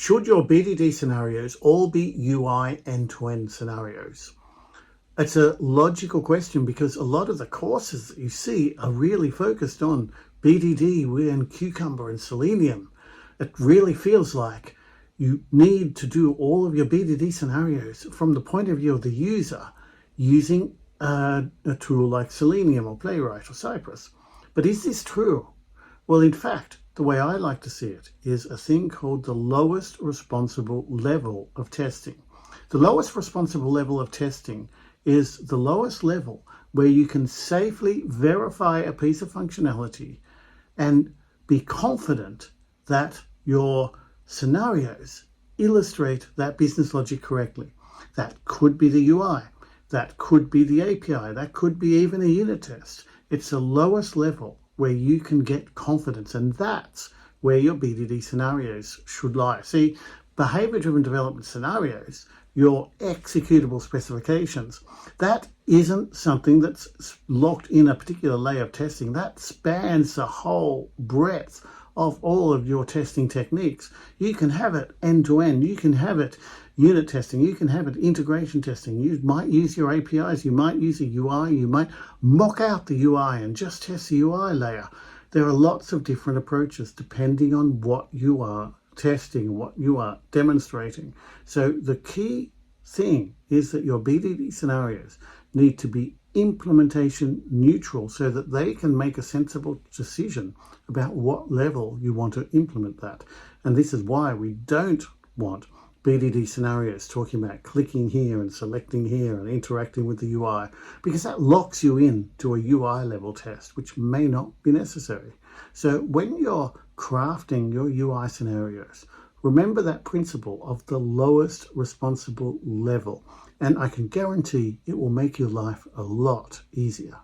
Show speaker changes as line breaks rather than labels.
Should your BDD scenarios all be UI end-to-end scenarios? It's a logical question because a lot of the courses that you see are really focused on BDD and Cucumber and Selenium. It really feels like you need to do all of your BDD scenarios from the point of view of the user using a tool like Selenium or Playwright or Cypress. But is this true? Well, in fact, the way I like to see it is a thing called the lowest responsible level of testing. The lowest responsible level of testing is the lowest level where you can safely verify a piece of functionality and be confident that your scenarios illustrate that business logic correctly. That could be the UI, that could be the API, that could be even a unit test. It's the lowest level where you can get confidence, and that's where your BDD scenarios should lie. See, behavior-driven development scenarios, your executable specifications, that isn't something that's locked in a particular layer of testing. That spans the whole breadth of all of your testing techniques. You can have it end-to-end. You can have it unit testing. You can have it integration testing. You might use your APIs. You might use a UI. You might mock out the UI and just test the UI layer. There are lots of different approaches depending on what you are testing, what you are demonstrating. So the key thing is that your BDD scenarios need to be implementation neutral so that they can make a sensible decision about what level you want to implement that. And this is why we don't want BDD scenarios talking about clicking here and selecting here and interacting with the UI, because that locks you in to a UI level test, which may not be necessary. So when you're crafting your UI scenarios, remember that principle of the lowest responsible level, and I can guarantee it will make your life a lot easier.